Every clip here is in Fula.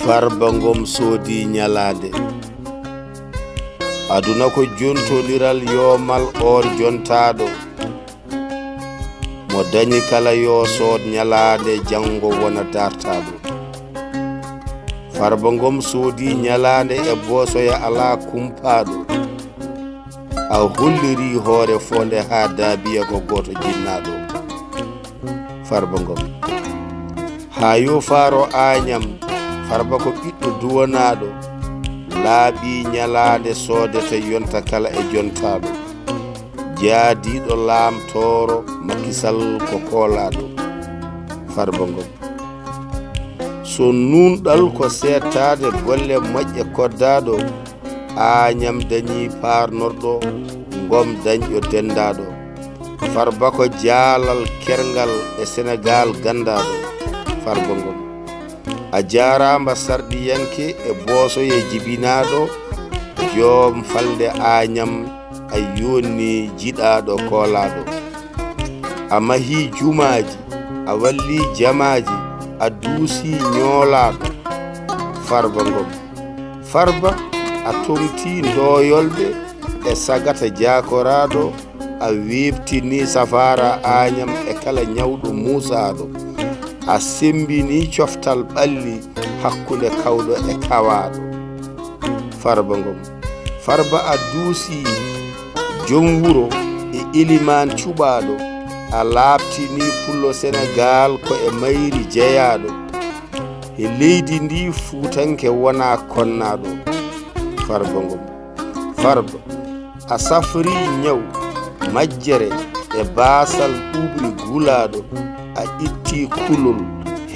farba ngom soodi nyalade aduna ko jontodiral yomal or jontado mo dañi kala yo sood nyalade jango wona dartado farba ngom soodi nyalade e bosoya ala kumpado a holliri hoore fonde ha daabiya ko goto jinnado farba ngom ha yo faro añam farba ko ɓiɗɗo duwanaɗo laaɓi ñalade soodete yonta kala e jontaɗo jaadiɗo laamtoro makisal ko koolaɗo farba ngom so nunɗal ko settade golle moƴƴe koddaɗo añam dañi parnorɗo ngom dañƴo dendaɗo farba ko jaalal kergal e sénégal gandaɗo farba ngom a jaramba sardiyanke e bosoye jibinaɗo joom falde añam a yonni jiɗaɗo koolaɗo a mahi jumaji a walli jamaji a duusi ñoolaɗo farba ngom farba a tomti ndoyolɓe e sagata jakoraɗo a webtini safara añam e kala ñawɗo musaɗo a sembini coftal ɓalli hakkude kawɗo e kawaɗo farba ngom farba a duusi jom wuro e iliman cuɓaɗo a laaɓtini pullo sénégal ko e mayri jeeyaɗo e leydi ndi fuutanke wona konnaɗo farba ngom farba a safri ñaw majjere e baasal ɓuɓri gulaɗo a itti kulol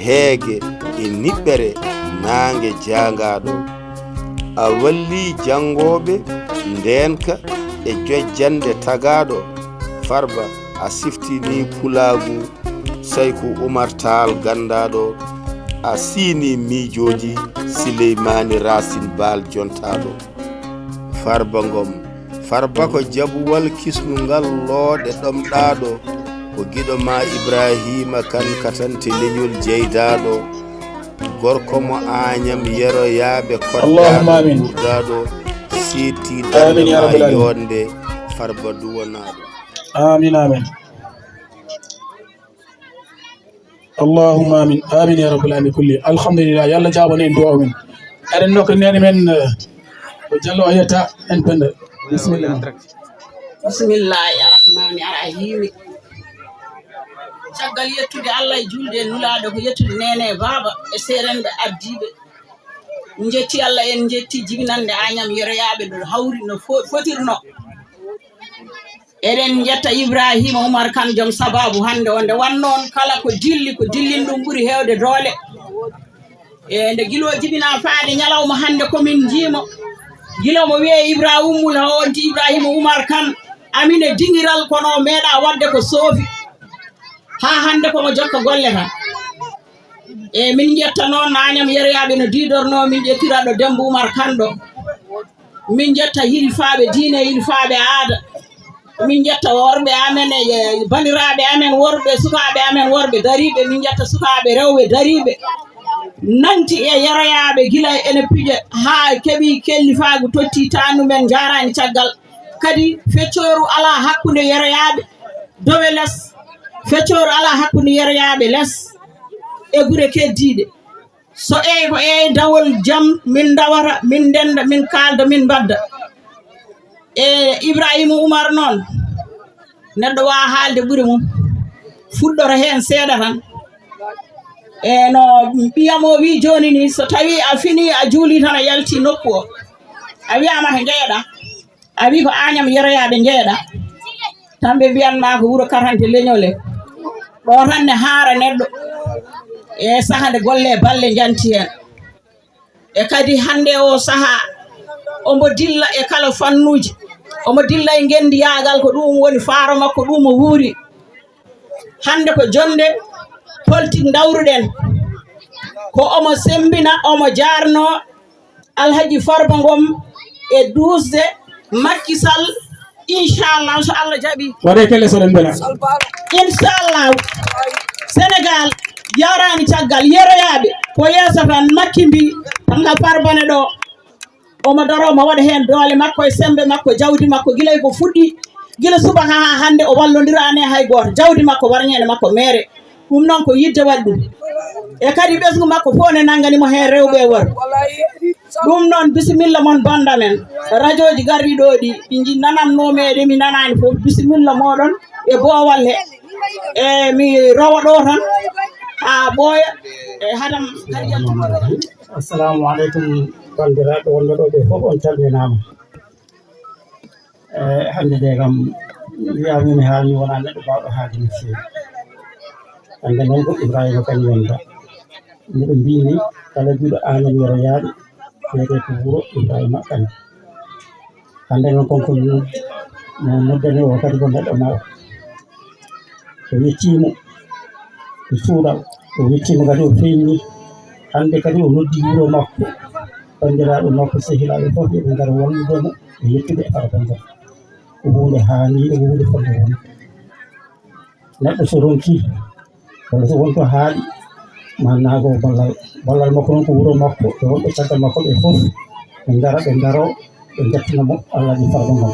heege e niɓɓere naange jangaɗo a walli jangoɓe ndenka e jojjande tagaɗo farba a siftini pulagu sayko Oumar Tall gandaɗo a sini miijoji Sileymani Racine Bal jontaɗo farba ngom farba ko jabuwal kisnungal looɗe ɗomɗaɗo ko giɗo ma Ibrahima kan katante leñol jeydaɗo gorko mo añam yeroyaɓe koddaɗo ɓurdaɗo seeti darde ma yonde farba duwanaɗo amin amin allahumma amin amin ya rabbal alamin kulli alhamdulillah yalla jabone en duwa men eɗen nokka nene men ko jallo o yetta en penda bismillah bismillahi arrahmani arrahimi caggal yettude Allah e julde e nulaɗo ko yettude nene baba e serenɓe abdiɓe jetti Allah en jetti jibinande añam yeroyaɓe ɗo hawri no fotirno eɗen jetta Ibrahima Oumar Kane joom sababu hande o nde wannoon kala ko dilli ko dillin ɗum ɓuuri hewde doole e nde guilo jibina faade ñalawma hande komin jiimo guila mo wiye Ibrahimul ha wonti Ibrahima Oumar Kane amine dingiral kono meeɗa wadde ko soofi ha hande komo jokka golle tan e min jetta noon añam yeroyaɓe no didorno min ƴettiraɗo Demba Oumar Kane ɗo min jetta hilfaɓe diine hilfaɓe aada min jetta worɓe amen e bandiraɓe amen worɓe sukaɓe amen worɓe dariɓe min jetta sukaɓe rewɓe dariɓe nanti e yeroyaɓe gila ene piije ha keeɓi kellifagu totti tannumen jarani caggal kadi feccoru ala hakkude yeroyaɓe dowe less feccoru ala hakkude yeroyaɓe less e gure keddiɗe so ko dawol jaam min dawata min denda min kalda min badda e Ibrahima Oumar noon neɗɗo wawa haalde ɓuuri mum fuɗɗoro hen seeɗa tan e no ɓiyam o wi joni ni so tawi a fini a juuli tan a yalti nokku o a wiyama ko jeeɗa a wi ko añam yeroyaɓe jeeɗa tan ɓe mbiyanma ko wuuro Katante Leñol ɗo tan ne haara neɗɗo e saaha nde golle balle janti hen e kadi hande o saaha omo dilla e kala fannuji omo dilla e gendiyagal ko ɗum woni faaro makko ɗum o wuuri hande ko jonde politique dawruɗen ko omo sembina omo jarno Alhaji Farba Ngom e dusde Macky Sall inchallah so Allah jaaɓi waɗe kelle soɗen bela inchallah Sénégal yarani caggal yeroyaɓe ko yeeso tan makki mbi tamga farbane ɗo omo daro mo waɗa hen doole makko e sembe makko jawdi makko gilay ko fuɗɗi gila suba ha hande o wallodirani hay goto jawdi makko warñede makko mere ɗum noon ko yidde waɗi ɗum e kadi ɓesgu makko fof ne nanganimo hen rewɓe e worɓe ɗum noon bisimilla moon banda men radio ji garɗi ɗo ɗi ɗi nanannomeɗe mi nanani fof bisimilla moɗon e boowal he e mi rowa ɗo tan ha ɓooya e haɗam kadi assalamu aleykum bandiraɓe wonɓe ɗo ɓe fof on calminama hande de kam wiyami mi haalni wona neɗɗo bawɗo haalde no fewi hande noon ko Ibrahima kañum wonta miɗo mbini kala juuɗo amen yoro yaaɗi wiyete ko wuuro Ibrahima Kane hande noon konko no noddani o kadi ko neɗɗo nawa o yettimo e suuɗal o yettimo kadi o feññi hande kadi o noddi wuuro makko bandiraɓe makko sehilaɓe fof yoɓe ngara walludemo e yettude e farata ngam ko hunde haaniɗo ko hunde fonde won neɗɗo so ronki walla so wonto haaɗi ma naago ballal makko noon ko wuuro makko e wonɓe caggal makko ɓe fof ɓe ngara ɓe daro ɓe jettinamo Allah ɗi farɗo ngam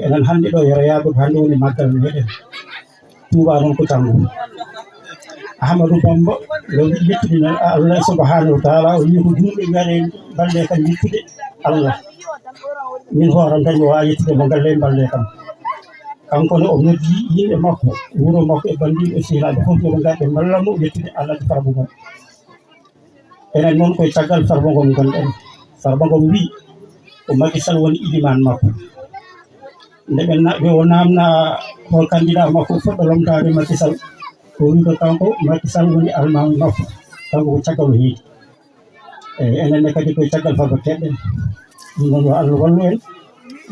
enen hannde ɗo yoroyaɓe ko hannde woni maggal meɗen Touba noon ko janggo Ahmadou Bamba yo yettude Allah subhanahu wa taala o wi ko julɓe ngare balle kam yettude Allah min hooram tan mi wawa yettude mo galle balle kam kanko ne o noddi yimɓe makko wuuro makko e bandiɓe e sehilaɓe fof yoɓe ngar ɓe ballamo yettude Allah ɗi farbo ngom enen noon koye caggal farbo ngom gonɗen farbo ngom wi ko Macky Sall woni iliman makko nde ɓe o namna hol candidat makko fuɗɗo lomtade Macky Sall o wi ko kanko Macky Sall woni almami makko kanko ko caggal o heedi eyyi enenne kadi koye caggal farba keɗɗen ɗum noon yo Allah wallu en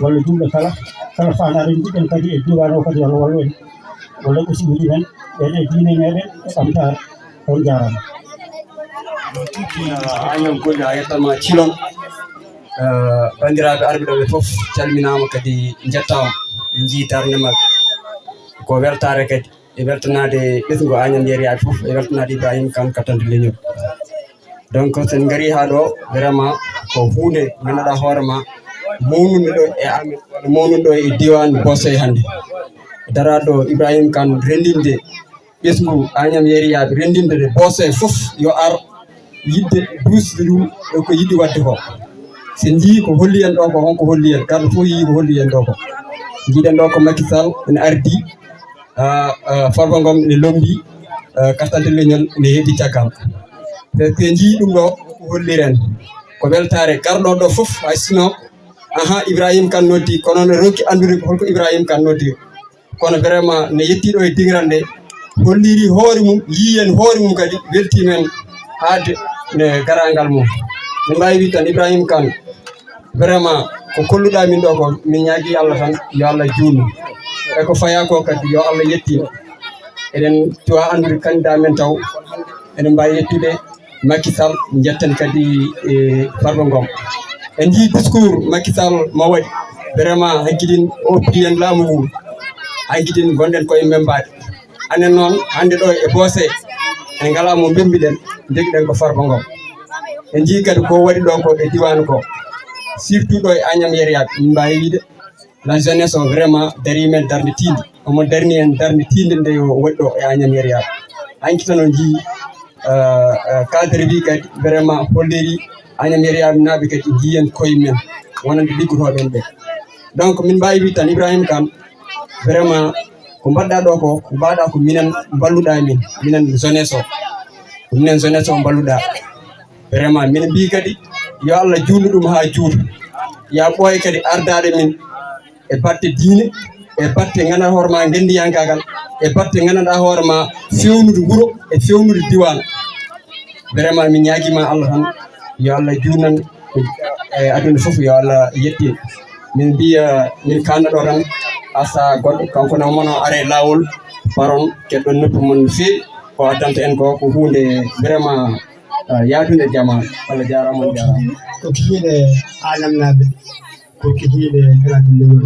walla julɓe kala fanare jiɗɗen kadi e diwan o kadi Allah wallu en walla usmiji men ɓeɗe diine meɗen e ɓamtare on jarama añam golle a yettama cilon bandiraɓe arɓe ɗo ɓe fof calminama kadi jettama jii darde mabɓe ko weltare kadi e weltanade ɓesgu Agnam Yeriyaɓe fof e weltanade Ibrahima Kane Katante Leñol donc sen gari ha ɗo vraiment ko hunde ganduɗa hoorema mawnude ɗo e amen mawnude ɗo e diwan Bosoye hande daraɗo Ibrahima Kane rendinde ɓesgu Agnam Yeriyaɓe rendinde de Bosoye fof yo ar yidde dusde ɗum ko yiɗi wadde ko sen jii ko holli en ɗo ko honko holli en garɗo fof yii ko holli en ɗo ko jiiɗen ɗo ko Macky Sall ene ardi farba ngom ne lombi Katante Leñol ne heedi caggal te jii ɗum ɗo ko holliren ko weltare garɗo ɗo fof hay sino Ibrahima Kane noddi kono ne ronki andude holko Ibrahima Kane noddi kono vraiment ne yettiɗo e dingiral nde holliri hoore mum yiyen hoore mum kadi weltimen haade ne garangal mum ne mbawi wi tan Ibrahima Kane vraiment ko kolluɗa min ɗo ko min ñaagui Allah tan yo Allah juutnu e ko faya ko kadi yo Allah yettino eɗen tuwa andude candidat men taw eɗen mbawi yettude Macky Sall jetten kadi e farba ngom en jii discours Macky Sall mo waɗi vraiment hakkilin o piyen laamu ngu hakkilin gonɗen koye membade anen noon hande ɗo e Bosoye en ngala mo bembiɗen degiɗen ko farba ngom en jii kadi ko waɗi ɗo ko e diwan ko surtout ɗo e Agnam Yeriyaɓe min mbawi wiide la jeunesse o vraiment dari men darde tinde omo darni en darde tinde nde o waɗi ɗo e Agnam Yeriyaɓe hanki tan on jii cadre wi kadi vraiment holliri Agnam Yeriyaɓe naaɓe kadi jiyen koye men wonande liggotoɓen ɓe donc min mbawi wi tan Ibrahima Kane vraiment ko mbaɗɗa ɗo ko mbaɗa ko minen balluɗa min minen jeunesse o ko minen jeunesse o balluɗa vraiment min mbi kadi yo Allah juutnu ɗum ha juuta ya ɓooye kadi ardade min e batte diine e batte ganduɗa hoorema gendiyankagal e batte ganduɗa hoorema fewnude wuuro e fewnude diwan vraiment min ñaguima Allah tan yo Allah juutnan e aduna foof yo Allah yettin min mbiya min kalna ɗo tan asa goɗɗo kanko ne mono are lawol paron keɗɗon noppi mon no fewi ko addanta en ko hunde vraiment yaadude jamanu Allah jarama on jarama ko kihiɗe Agnam naɓe ko kihiɗe Katante Leñol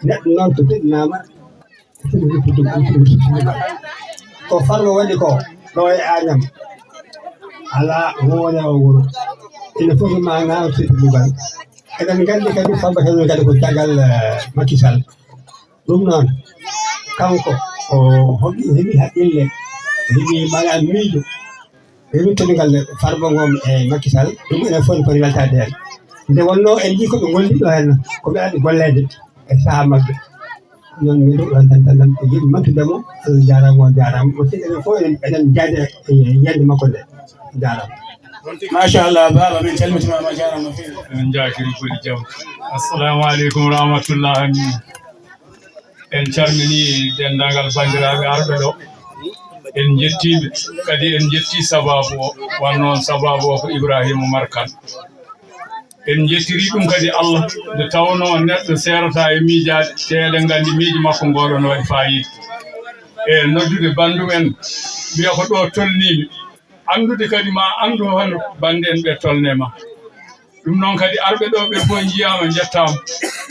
neɗɗo noon to deɗinama ko farba waɗi ko ɗo e Agnam ala wone o wuro ene fof ma ngaam sirtugal eɗen nganndi kadi Farba Heɓe kadi ko caggal Macky Sall ɗum noon kanko o heɓi haqqille heɓi maɗa miijo heɓi tonigal Farba Ngom e Macky Sall ɗum enen fof poti weltade heen nde wonno en jii ko ɓe golliɗo heen ko ɓe aɗi golleede e sahaa maɓɓe non min ɗo ɗon tan e yiɗi mantudemo Allah jarama on jarama o siɗi enen fof eɗen jaade e yiyande makko nde jarama machallah baba min calmitimama jarama no fewi en jakiri kodi jaam assalamu aleykum rahmatullahi en calmini dendagal bandiraɓe arɓe ɗo en jettiɓe kadi en jetti sababu o wannoon sababu o ko Ibrahima Oumar Kane en jettiri ɗum kadi Allah nde tawno neɗɗo serata e miijade te eɗen nganndi miijo makko ngoɗo no waɗi fayida e noddude bandumen mbiya ko ɗo tolnimi andude kadi ma andu hono bande en ɓe tolnema ɗum noon kadi arɓe ɗo ɓe fof jiyama jettama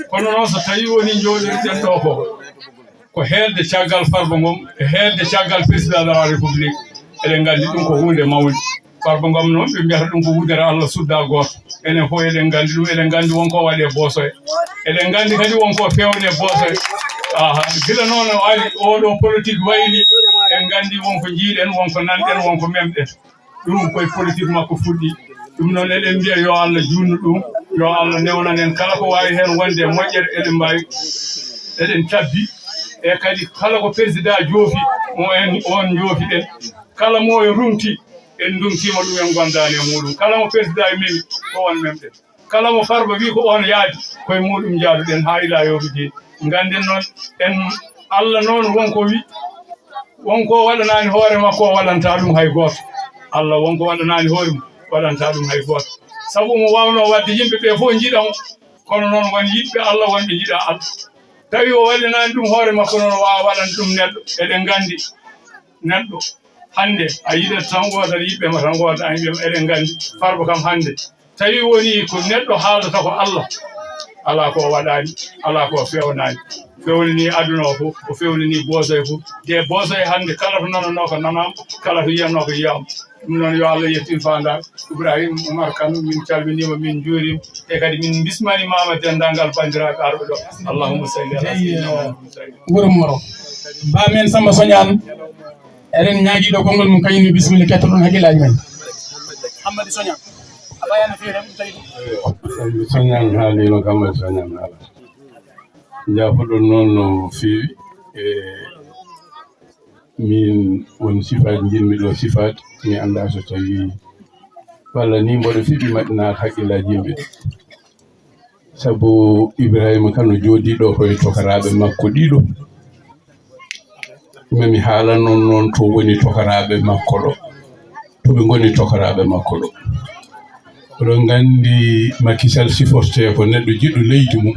kono noon so tawi woni jooɗirɗen ɗo ko heelde caggal Farba Ngom e heelde caggal président de la république eɗen nganndi ɗum ko hunde mawde Farba Ngom noon ɓe mbiyata ɗum ko wudere Allah sudda goto enen fof eɗen nganndi ɗum eɗen nganndi wonko waɗe boosoye eɗen nganndi kadi wonko fewne boosoye gila noon o ari oɗo politique wayli en nganndi wonko jiiɗen wonko nanɗen wonko memɗen ɗum koye politique makko fuɗɗi ɗum noon eɗen mbiya yo Allah junnu ɗum yo Allah newnanen kala ko wawi hen wonde moƴƴere eɗen mbawi eɗen tabbi e kadi kala ko président joofi on joofiɗen kala mo e rumti en ndumtima ɗum en gondani e muɗum kala mo président e memi ko on memɗen kala mo Farba wi ko on yaadi koye muɗum jaaduɗen ha ila yawmi din ganden noon en Allah noon wonko waɗanani hoore makko o waɗanta ɗum hay goto Allah wonko waɗanani hoore mum waɗanta ɗum hay goto sabu mo wawno wadde yimɓe ɓe fof jiiɗamo kono noon won yiɗɓe Allah wonɓe jiiɗa Allah tawi o waɗanani ɗum hoore makko noon wawa waɗande ɗum neɗɗo eɗen gandi neɗɗo hande a yiɗat tan wodat yiɓɓema tan woda an wiima eɗen gandi Farba kam hande tawi woni ko neɗɗo haaldata ko Allah ala ko waɗani ala ko fewnani fewnani aduna o fof o fewnani boosoye fof de boosoye hande kala to nanano ko nanama kala to yiyatno ko yiyama ɗum noon yo Allah yettin fanda Ibrahima Oumar Kane min calminima min juurima e kadi min bismanimama dendagal bandiraɓe arɓe ɗo allahumma salli ala wuuro moro bamen Samba Soñane eɗen ñaaguiɗo konngol mum kañumne bisimilla kettoɗon haqqillaji men Hammadi Soñane abayano feere ɗum tawi Sambi Soñane haalino Hammadi Soñane haala jafoɗon noon no feewi e min won sifaji jinmi ɗo sifade mi anda so tawi walla ni mboɗo fiɓi maɗɗinata haqqillaji yimɓe sabu Ibrahima Kane jooɗi ɗo koye tokaraɓe makko ɗiɗo mami haalannon noon to woni tokaraɓe makko ɗo to ɓe goni tokaraɓe makko ɗo oɗon gandi Macky Sall siforte ko neɗɗo jiɗɗo leydi mum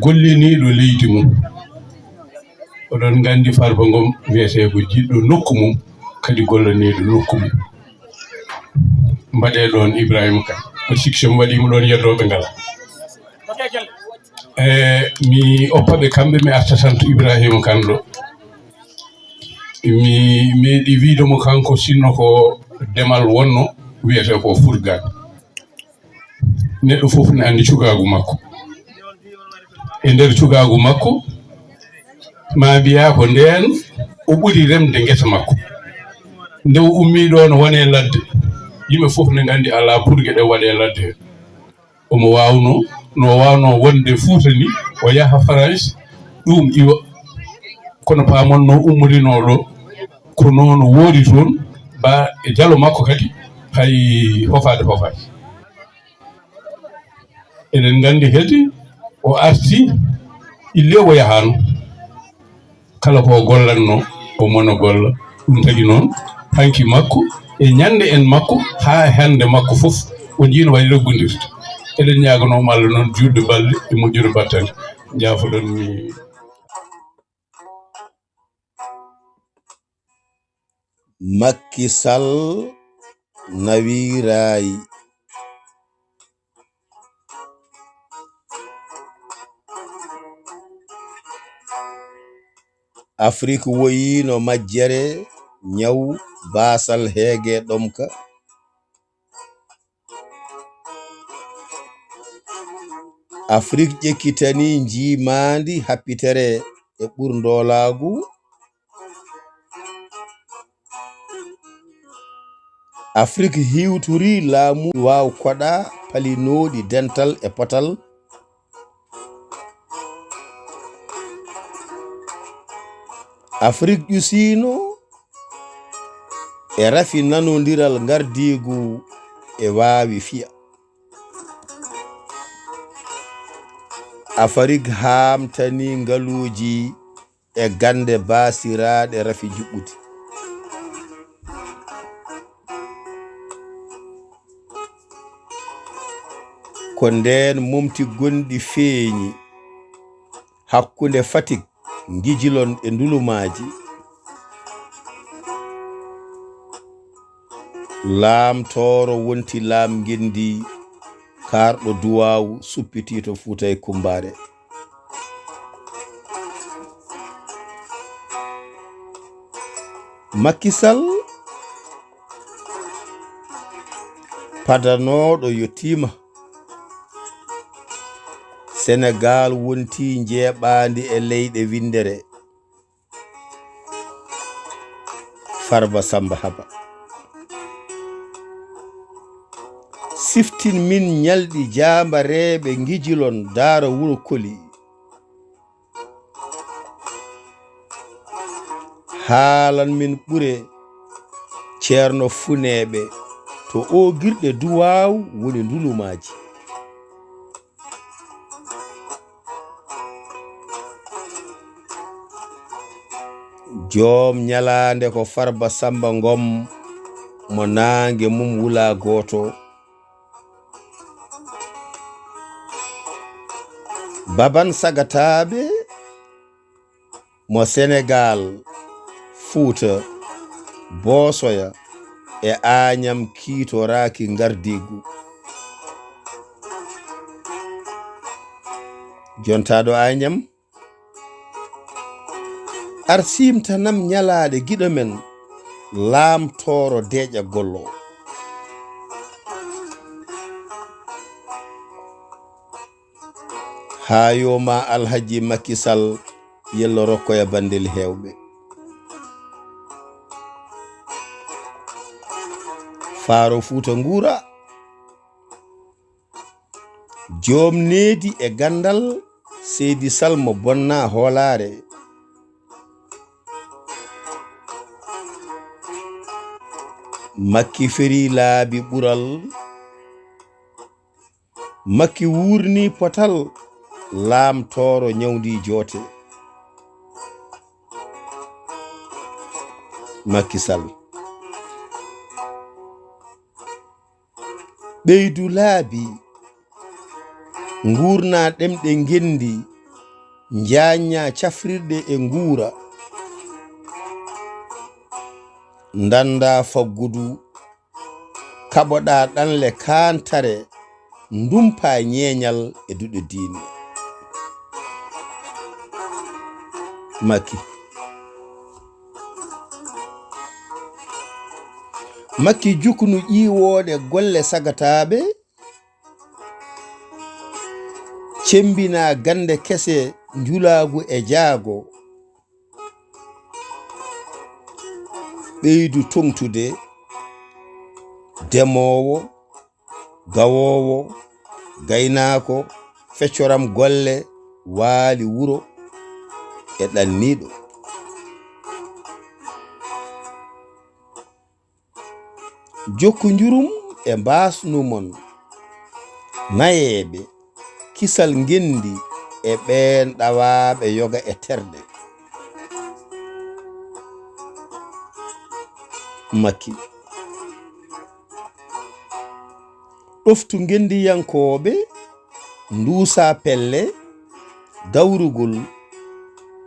golliniɗo leydi mum oɗon gandi Farba Ngom wiyete ko jiɗɗo nokku mum kadi gollaniɗo nokku mum mbaɗe ɗon Ibrahima Kane o sikki mi waɗimo ɗon yeddoɓe ngala mi oppaɓe kamɓe mi arta tan to Ibrahima Kane ɗo mi meeɗi wiidemo kanko sinno ko demal wonno wiyete ko furgade neɗɗo fof ne andi cukagu makko e nder cukagu makko ma mbiya ko nden o ɓuri remde guesa makko nde o ummi ɗo no wone ladde yimɓe fof ne gandi ala purgue ɗe waɗe ladde he omo wawno no wawno wonde Fouta ni o yaha France ɗum iwa kono pamonno ummorino ɗo ko noon woodi toon ba e jalo makko kadi hay fofade eɗen gandi hedde o arti ille o yahano kala ko gollanno o mona golla ɗum tagi noon hanki makko e ñande en makko ha hande makko fof o jiino waɗi reggodirde eɗen ñaganoma Allah noon juutde balɗe e moƴƴude battane jafoɗon mi Macky Sall nawirayi Afrique woyino majjere nyaw basal heege ɗomka Afrique ƴekkitani jimandi happitere e ɓurdolagu Afrique hiwturi laamu waw koɗa palinoɗi dental e potal Afrique ƴusino e rafi nanodiral gardigu e wawi fiya Afrique hamtani ngaluji e gande basiraɗe rafi juɓɓuti ko nden momti gonɗi feeñi hakkunde Fatick Ngijilon e Ndulumaji laamtoro wonti laam gendi karɗo duwawu suppiti to Fuuta e Kumbare Macky Sall padanoɗo yettima Sénégal wonti jeeɓandi e leyɗe windere Farba Samba Haba siftin min ñalɗi jambareɓe Ngijilon Daara Wuro Koli haalan min ɓure ceerno funeɓe to o girɗe duwaw woni Ndulumaji joom ñalande ko Farba Samba Ngom mo nangue mum wula goto Baban Sagataɓe mo Sénégal Fuuta Bosoya e Agnam kiitoraki gardigu jontaɗo Agnam arsimtanam ñalaɗe giɗo men laamtoro deƴa gollo hayoma Alhaji Macky Sall yello rokkoya bandel hewɓe Faro Fuuta Nguura joom needi e gandal Seydi Salmo Bonna Hoolare Macky feri laabi ɓural Macky wurni potal laamtoro ñawdi joote Macky Sall ɓeydu laabi nguurna ɗemɗe ngendi njaanya cafrirɗe e nguura ndanda faggudu kaɓoɗa ɗanle kantare ndumpa ñeeñal e duɗe diine Macky jukunu ƴiwoɗe golle sagataɓe cembina gande kese njulagu e jaago ɓeydu tongtude demowo gawowo gaynako feccoram golle waali wuro e ɗanniɗo jokku njurum e mbasnumon nayeɓe kisal ngendi e ɓen ɗawaɓe yoga e terɗe Macky ɗoftu ngendiyankoɓe nduusa pelle dawrugol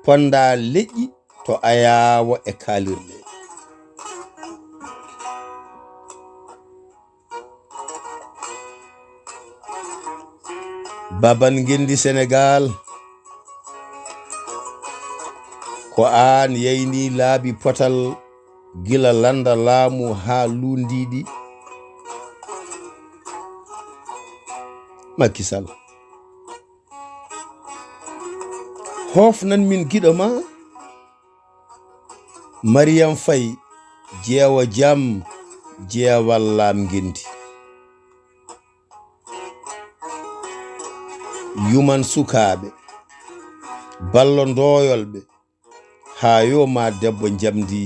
ponda leƴƴi to ayawo e kalirɗe baban ngendi Sénégal ko an yeyni laabi potal gila landa laamu ha lundiɗi Macky Sall hofnan min giɗo ma Mariam Faye jeewa jam jeewal laam gendi yuman sukaɓe ballo ndoyolɓe ha yo ma debbo jamdi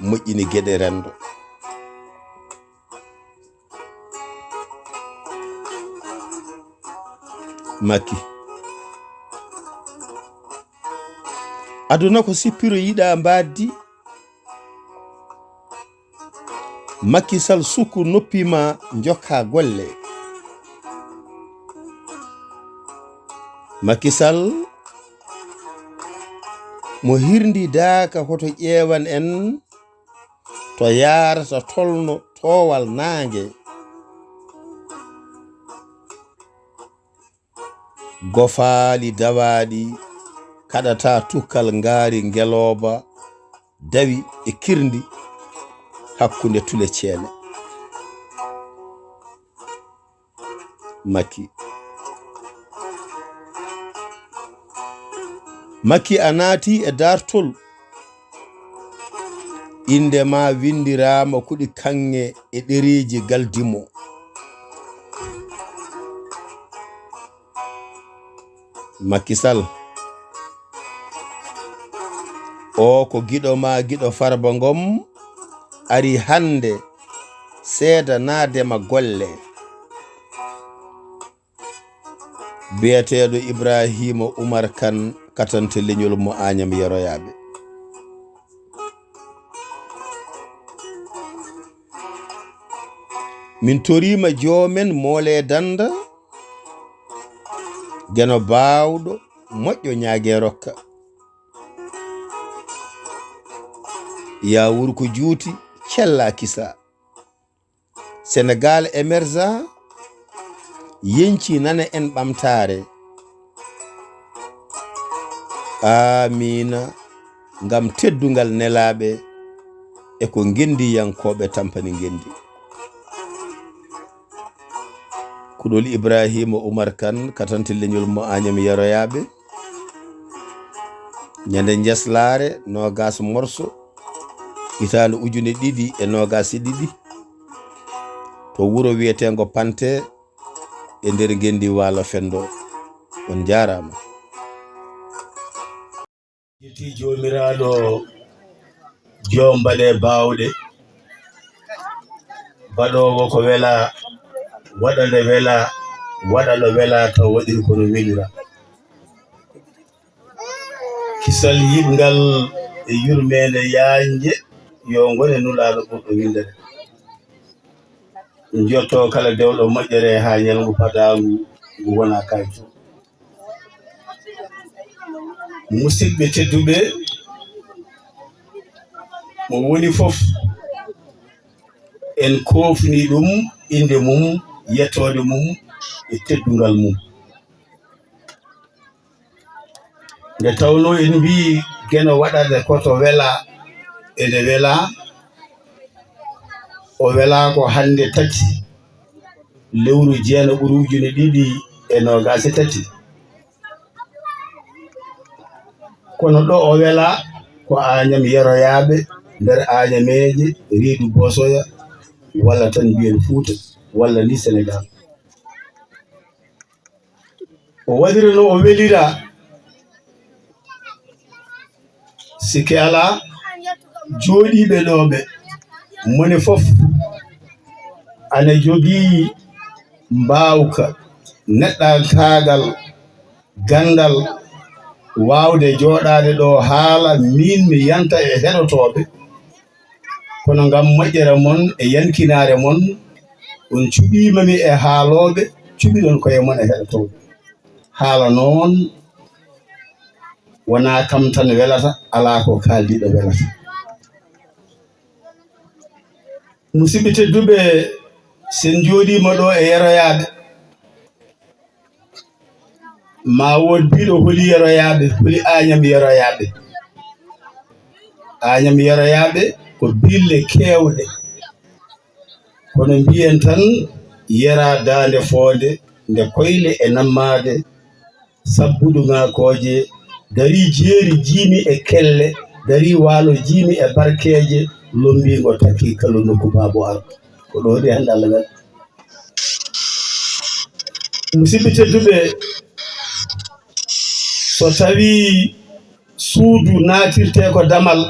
moƴƴini gueɗe rendo Macky aduna ko sippiro yiɗa mbaddi Macky Sall sukku noppima jokka golle Macky Sall mo hirndi daaka hoto ƴeewan en to yarata tolno towal naange gofaali dawaɗi kaɗata tukkal ngaari ngeloba dawi e kirndi hakkunde tule ceene Macky a naati e dartol inde ma windirama kuɗi kange e ɗereji galdimo Macky Sall o ko giɗo ma giɗo Farba Ngom ari hande seeda naadema golle biyeteɗo Ibrahima Oumar Kane Katante Leñol mo Agnam yeroyaɓe min torima joomen moole danda geno bawɗo moƴƴo ñaage rokka ya wurko juuti cella kisa Sénégal émergent yenci nana en ɓamtare amina ngam teddungal nelaɓe e ko gendi yankoɓe tampani gendi kuɗol Ibrahima Oumar Kane Katante Leñol mo Agnam yeroyaɓe ñande jeslare nogas morso hitande ujune ɗiɗi e nogas e ɗiɗi to wuro wiyetengo Pante e nder gendi Waalo Fendo on jarama yetti jomiraɗo joom baɗe bawɗe baɗowo ko wela waɗande wela waɗano wela taw waɗiri kono welira kisal yiɓgal e yurmede yanje yo gone nulaɗo ɓurɗo windere jotto kala dewɗo moƴƴere ha ñalngu padagu ngu wona kayto musidɓe tedduɓe mo woni fof en kofni ɗum inde mum yettode mum e teddungal mum nde tawno en mbi geno waɗade koto wela ede wela o wela ko hande tati lewru jeena ɓuri ujune ɗiɗi e nogas e tati kono ɗo o wela ko Agnam yeroyaɓe nder Agnameje reedu Bosoya walla tan mbiyen Fouta walla ni Sénégal o waɗirino o welira sikke ala jooɗiɓe ɗoɓe moni fof ana jogii mbawka neɗɗankagal gandal wawde joɗade ɗo haala min mi yanta e heɗotoɓe kono ngam moƴƴere mon e yankinare mon on cuɓimami e haaloɓe cuɓiɗon koye mon e heɗotoɓe haala noon wona kam tan welata ala ko kaldiɗo welata musidɓe tedduɓe sen jooɗima ɗo e yeroyaɓe ma won biɗo holi yeroyaɓe holi Agnam yeroyaɓe Agnam yeroyaɓe ko bille kewɗe kono mbiyen tan yera dande foode nde koyle e nammade sabbuɗuŋakoje dari jeeri jiimi e kelle dari waalo jiimi e barkeje lombingo taki kala nokku baabo ar ko ɗo de hande Allah ngal musidɓe tedduɓe so tawi suudu naatirte ko damal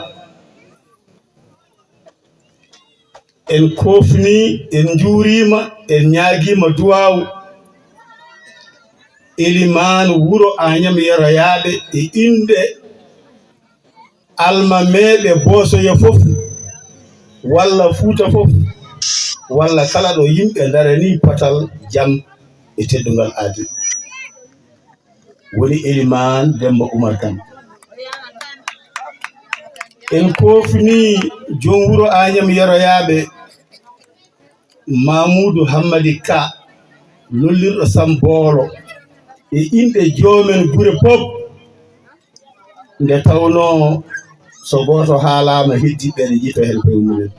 en kofni en juurima en ñaaguima duwawu elimane wuro Agnam Yoroyaɓe e inde almameɓe Bosoya fof walla Fuuta fof walla kala ɗo yimɓe darani patal jaam e teddungal aadi woni elimane Demba Oumar Kane en kofni joom wuro Agnam Yoroyaɓe Mamoudou Hammadi Ka lollirɗo Sambolo e inde joomen gure pop nde tawno so goto haalama heddiɓe ne jito hen koye mumen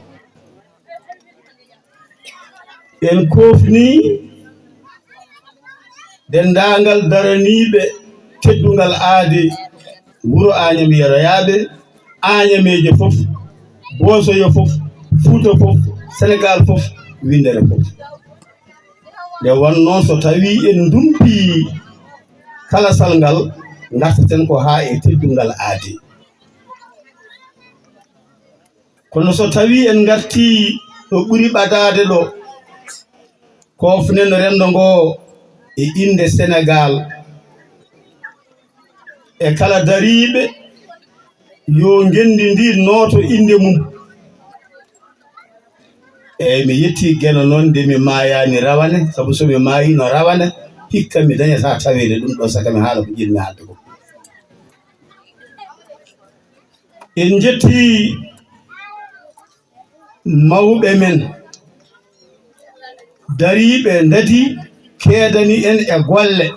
en kofni dendagal daraniɓe teddungal aadi wuro Agnam Yoroyaɓe Agnameje fof Bosoyo fof Fuuta fof Sénégal fof windere fof nde wonno so tawi en dumpi kala salngal gartaten ko ha e teddungal aadi kono so tawi en garti ɗo ɓuri ɓadade ɗo kofnen rendo ngo e inde Sénégal e kala dariɓe yo gendi ndi noto inde mum eyyi mi yetti GENO noon nde mi mayani rawane saabu somi mayino rawane hikka mi dañata tawede ɗum ɗo saka mi haala ko jiɗmi haalde ko en jetti mawɓe men dariɓe dadi keedani en e golle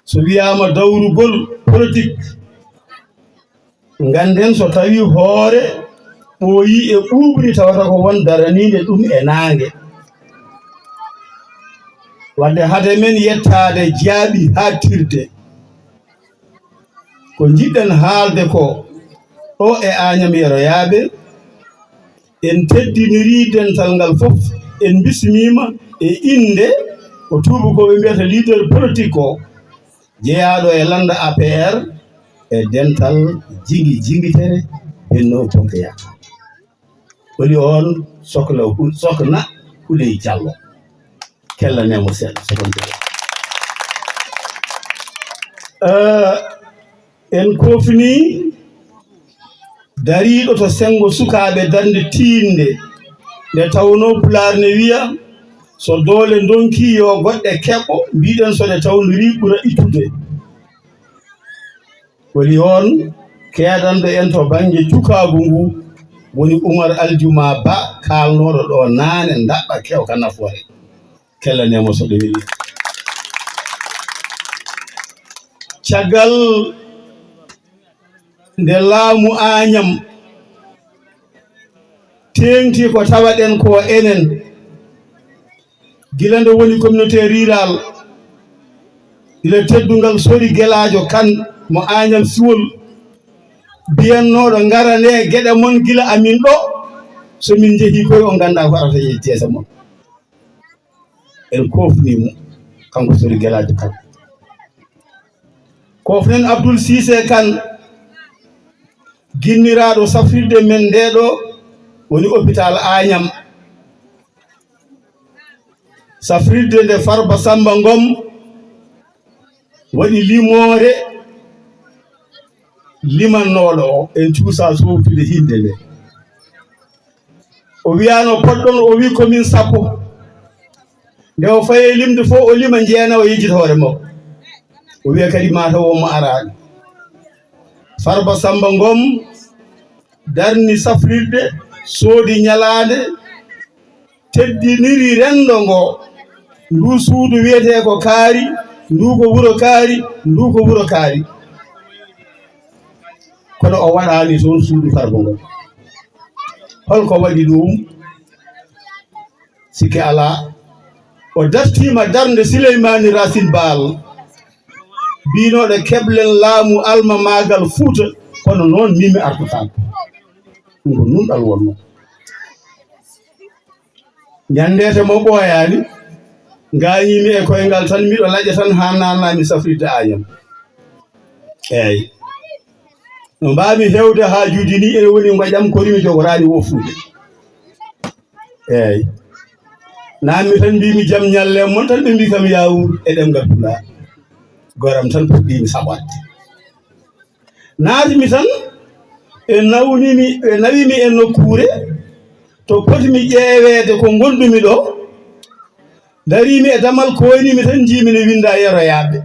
so wiyama dawrugol politique ganden so tawi hoore ɓooyi e ɓuuɓri tawata ko won daranide ɗum e naange wadde hade men yettade jaaɓi hattirde ko jiɗɗen haalde ko ɗo e Agnam Yoroyaɓe en teddiniri dental ngal fof en bismima e inde ko tubakoɓe mbiyata leader politique o jeeyaɗo e landa APR e dental jingitere Benno Bokk Yaakaar woni on sokna Huley Diallo kellanemo seeɗa sokonte en kofni dariɗo to sengo sukaɓe darde tinde nde tawno Pulaar ne wiya so doole donki yo goɗɗe keɓɓo mbiɗen so ɗe tawnori ɓura ittude woni on keeɗanɗo en to banggue cukagu ngu woni Oumar Aljuma Ba kalnoɗo ɗo naane daɓɓa kewka nafoore kellanemo so ɗe weeli caggal nde laamu Agnam tengti ko tawaɗen ko enen gila nde woni communauté rural ila teddungal sori guelajo kan mo Agnam Siwol biyannoɗo garane gueɗe mon gila amin ɗo somin jeehi koye o ganda ko arata e jeesa mon en kofnimo kanko sori guelajo kan kofnen Abdoul Cissé Kane ginniraɗo safrirde men ndeɗo woni hôpital Agnam safrirde nde Farba Samba Ngom waɗi limore limannoɗo o en cuusa sowtude hinde nde o wiyano poɗɗon o wi komin sappo nde o faye limde fo o lima jeena o yejjita hoore makko o wiya kadi mataw omo arani Farba Samba Ngom darni safrirde soodi ñalade teddiniri rendo ngo ndu suudu wiyete ko kaari ndu ko wuro kaari ndu ko wuro kaari kono o waɗani toon suudu Farba Ngom holko waɗi ɗum sikki ala o dartima darde Souleymani Racine Baal mbinoɗo keɓlen laamu alma magal Fouta kono noon mimi artotako ɗum ko nunɗal wonno ñandete mo ɓooyani gañimi e koyngal tan miɗo laƴa tan ha nanami safride Agname eyyi no mbami hewde hajuji ni ene woni gaƴam korimi jogorani wofude eyyi nammi tan mbimi jaam ñalle mon tan ɓe mbi kam yawur e ɗemgal Pulaar goram tan puɗɗimi saɓatde naatimi tan e nawimi e nokkure to potimi ƴeewede ko gonɗumi ɗo darimi e damal koynimi tan jimine winda yeroyaɓe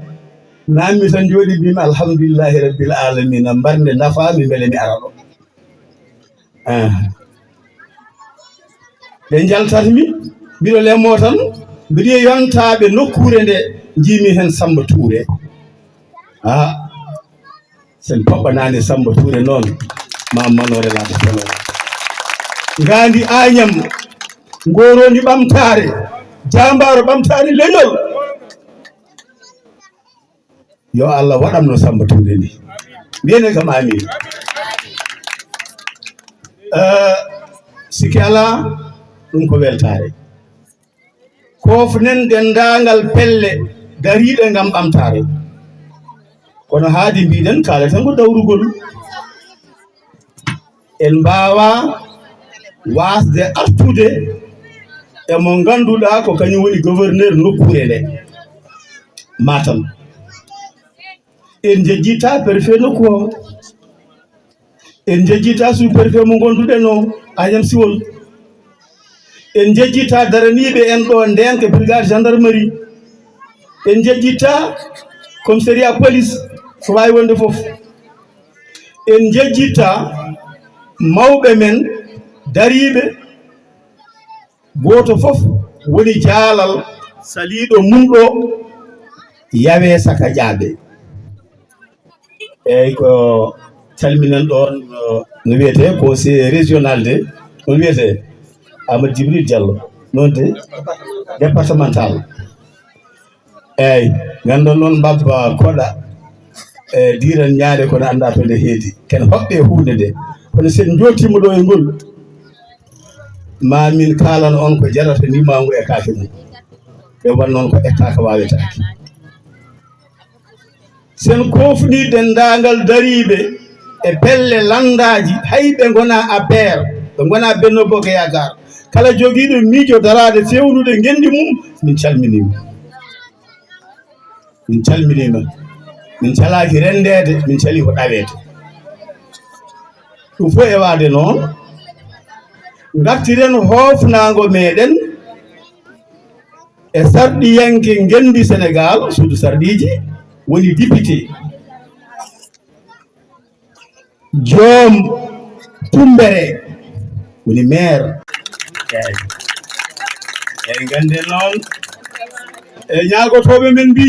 nammi tan jooɗi mbimi alhamdulillahi rabbil alamina mbarde nafami beele mi ara ɗo ɓe jaltatmi mbiɗo lemmo tan mbiɗo yontaɓe nokkure nde jimi hen Samba Touré sen poɓɓanani Samba Touré noon ma manore laata felo ngandi Agname ngoroni ɓamtare jambaro ɓamtare leñol yo Allah waɗamno Samba Touré ni mbiyene kam amin sikki ala ɗum ko weltare kofnen dendagal pelle dariɗe gam ɓamtare kono haadi mbiɗen kaleten ko dawrugol en mbawa wasde artude e mo ganduɗa ko kañum woni gouverneur nokkure nde Matam en jejjita préfet nokku o en jejjita sous préfet mo gonduɗen o Agname Siwol en jejjita daraniɓe en ɗo ndenka brigade gendarmerie en jejjita commissariat police ko wawi wonde foof en jejjita mawɓe men dariɓe goto foof woni jaalal saliɗo mumɗo yawe saka ƴaaɓe eyyi ko calminen ɗon no wiyete conseil régional de no wiyete Amadou Djibril Diallo noon de départemental eyyi gandon noon mbabba koɗa e diran ñaade kono anda to nde heedi ken hoɓɓe hunde nde kono sen jottima ɗo e ngol ma min kalan on ko jarata nimangu e kaake mum ɓe wan noon ko etta ko wawetake sen kofni dendagal dariɓe e pelle landaji hayɓe gona APR ɓe gona Benno Bokk Yakaar kala joguiɗo miijo darade fewnude gendi mum min calminima min calaki rendede min cali ko ɗawede ɗum fof e wade noon gartiren hofnago meɗen e sarɗiyanke gendi Sénégal suudu sarɗiji woni député joom Tumbere woni maire eyyi ganden noon e ñagotoɓe men mbi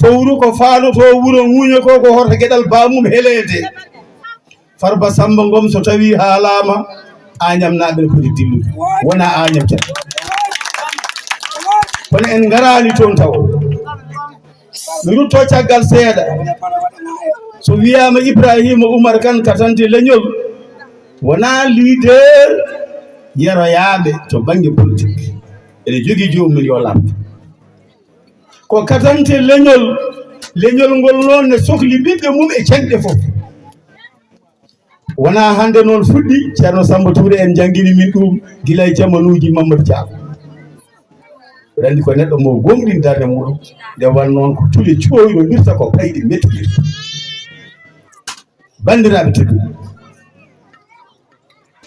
fowru ko faanoto wuuro ŋuuño ko hoto gueɗal bamum helede Farba Samba Ngom so tawi haalama Agname naɓe ne poti dillude wona Agname tan kono en garani toon taw mi rutto caggal seeɗa so wiyama Ibrahima Oumar Kane Katante Leñol wona leader yeroyaɓe to banggue politique ene jogui jomum yo lamdo ko Katante leñol ngol noon ne sohli ɓiɓɓe mum e canɗe fof wona hande noon fuɗɗi ceerno Samba Touré en jangguini min ɗum guila e jamanuji Mamadou Dia randi ko neɗɗo mo gomɗin darde muɗum nde wan noon ko tuli coyɗo mirta ko payɗi mettodirta bandiraɓe tedduɓe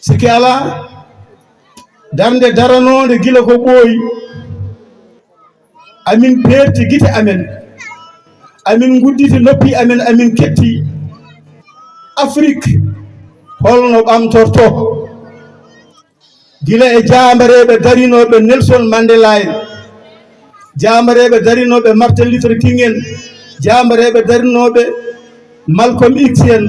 sikki ala darde daranode gila ko ɓooyi amin perti guite amen amin gudditi noppi amen amin ketti Afrique holno ɓamtorto gila e jambareɓe darinoɓe Nelson Mandela en jambareɓe darinoɓe Martin Luther King en jambareɓe darinoɓe Malcolm X en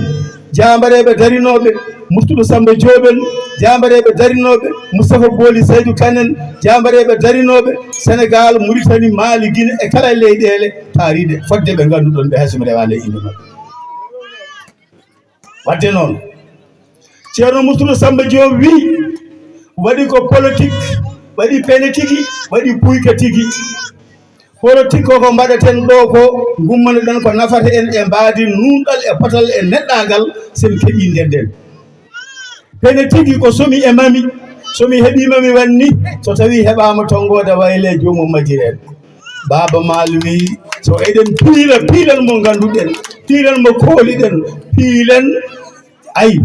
jambareɓe darinoɓe Murtuɗo Samba Jooɓen jambareɓe darinoɓe Moustapha Booli Saydou Kanen jambareɓe darinoɓe Sénégal Mauritanie Mali Guinée e kala leyɗele taariɗe fodde ɓe ganduɗon ɓe haysomi rewale inde mabɓe wadde noon ceerno Murtuɗo Samba Joob wi waɗi ko politique waɗi pene tigui waɗi puyka tigui politique koko mbaɗaten ɗo ko gummanoɗen ko nafata en e mbaadi nunɗal e potal e neɗɗagal sen keeɓi ndenden pene tigui ko somi e mami somi heeɓimami wanni so tawi heɓama tonggode wayle jomum majjireɗe Baba Maal wi so eɗen piilen mo ganduɗen piilen mo kooliɗen piilen ayi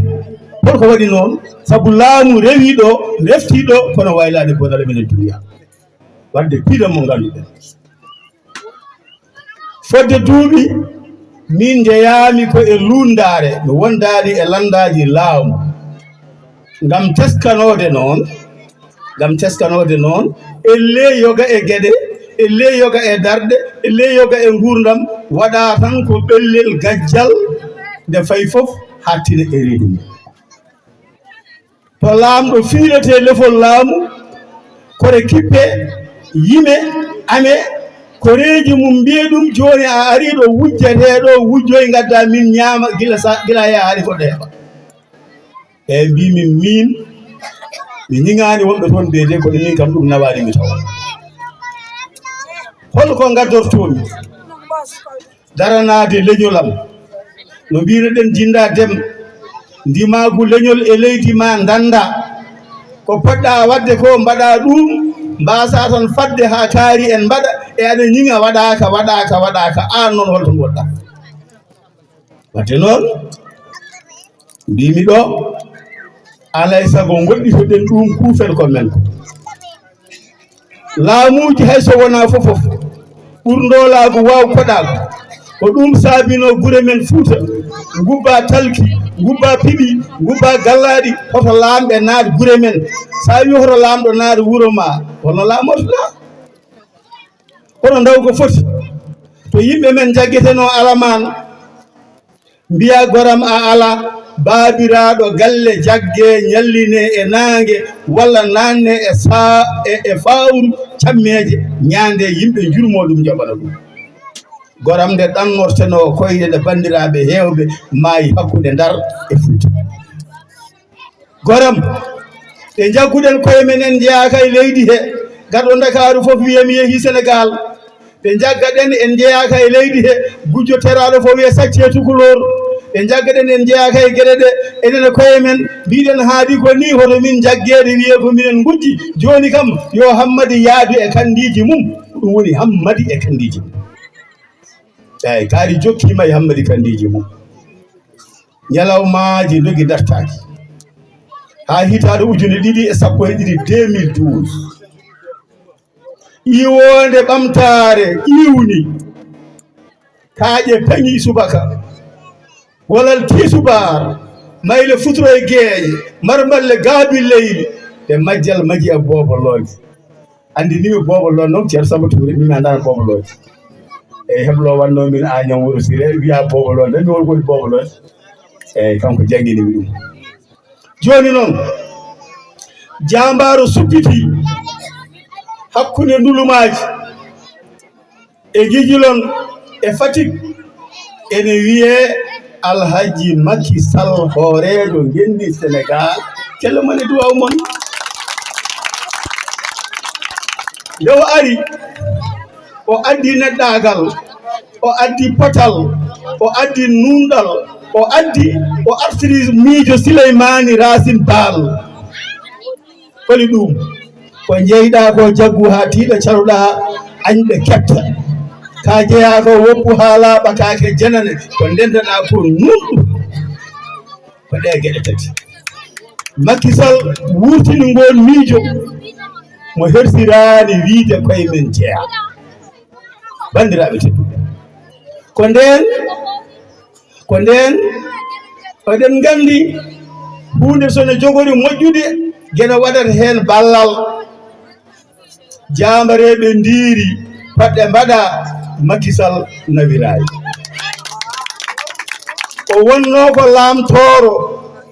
holko waɗi noon saabu laamu rewi ɗo refti ɗo kono waylade bonale men e duniya wadde piilen mo ganduɗen fodde duuɓi min jeyami ko e lundare mi wondani e landaji laamu ngam teskanode noon elle yoga e gueɗe elle yoga e darɗe elle yoga e gurdam waɗa tan ko ɓellel gajjal nde fayi foof hattina e reedu mum to laamɗo fiilete lefol laamu kore kippe yime ame koreji mum mbiye ɗum joni a ari ɗo wujjateɗo wujjoy gadda min ñaama gila yaari ko ɗeeɓa e mbimi min mi ñiŋani wonɓe toon beede kono min kam ɗum nawani mi tawa holko gaddortomi daranade leñolam no mbino ɗen jinda dem ndimagu leñol e leydi ma danda ko poɗɗa wadde ko mbaɗa ɗum mbasa tan fadde ha kaari en mbaɗa e aɗa ñiŋa waɗaka an noon holto goɗɗa wadde noon mbimi ɗo alay sago goɗɗitoɗen ɗum kuufen ko men ko laamuji hayso wona fofof ɓurndolago waw koɗago ko ɗum saabino gure men Fuuta gubba talki gubba piɓi gubba gallaɗi hoto laamɓe naade gure men sa wi hoto laamɗo naade wuuro ma hono laamotoɗa kono ndaw ko foti to yimɓe men jaggeteno alaman mbiya goram a ala baabiraɗo galle jagge ñalline e nangue walla nanne e fawru cammeje ñande yimɓe jurmo ɗum jaɓana ɗum goram nde ɗannorteno koyɗe ɗe bandiraɓe hewɓe maayi hakkude Ndar e Fuuta goram ɗe jagguɗen koye menen jeeyaka e leydi he garɗo Dakaru foof wiyami yeehi Sénégal ɓe jaggaɗen en jeeyaka e leydi he gujjo teraɗo fof wiye sacce tukulor ɓe jaggaɗen en jeeyaka e gueɗe ɗe enen koye men mbiɗen haadi ko ni hoto min jaggede wiye ko minen gujji joni kam yo Hammadi yaadu e kandiji mum ɗum woni Hammadi e kandiji mum eyyi kaari jokkima e Hammadi kandiji mum ñalawmaji dogi dartaki ha hitaɗo 2012 2012 iwonde ɓamtare iwni kaaƴe pañi subaka walal tisubar mayle futuro e geeƴe marballe gaabi leyli e majjal maji e bobolooji andi ni bobolo noon ceerno Samba Touré min andana bobolooji eyyi heblo wanno min Agnam Wuro Siré wiya bobolo nde mi woni koni bobolooji eyyi kanko jangguinimi ɗum joni noon jambaro suppiti hakkude ndulumaji e Guijilon e Fatick ene wiye Alhaji Macky Sall hoorejo gendi Sénégal kelle mone duwaw mon nde o ari o addi neɗɗagal o addi potal o addi nunɗal o artiri miijo Souleymani Racine Baal holi ɗum ko jeyɗa ko jaggu ha tiiɗa caruɗa añɓe ketta ka jeeya ko woppu ha laaɓa kake janane ko ndendaɗa ko nunɗu ko ɗe gueɗe tati Macky Sall wurtini ngon miijo mo hersirani wiide koye men jeeya bandiraɓe tedduɓe ko nden oɗen gandi hunde sono jogori moƴƴude guena waɗata hen ballal jambareɓe ndiri paɗɗe mbaɗa Macky Sall nawirayi o wonno ko lamtoro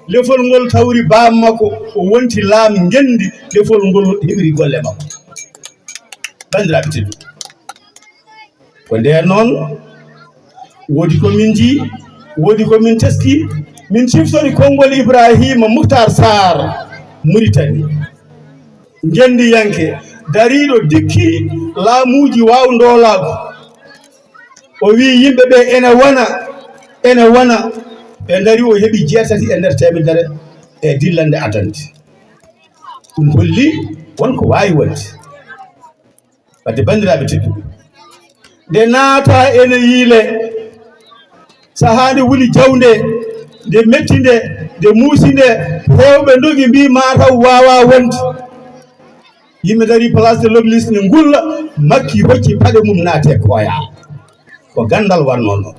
lefol ngol tawri baam makko o wonti laam ngendi lefol ngol heɓiri golle makko bandiraɓe teddu ko nden noon woodi ko min jii woodi ko min teski min ciftori konngol Ibrahima Mouhtar Sarr Mauritanie ngendi yanke dariɗo dikki laamuji wawndoolaako o wi yimɓe ɓe ene wona ɓe dari o heɓi 6 e nder temedere e dillande adande ɗum holli wonko waawi wonde wadde bandiraɓe tedduɓe nde naata ene yiile sahaa nde wuli jawnde nde metti nde muusi nde hewɓe dogi mbi mataw wawa wonde yimɓe dari place de l'Obélisque ne ngulla makki hocci paɗe mum naate koya ko gandal wanno noon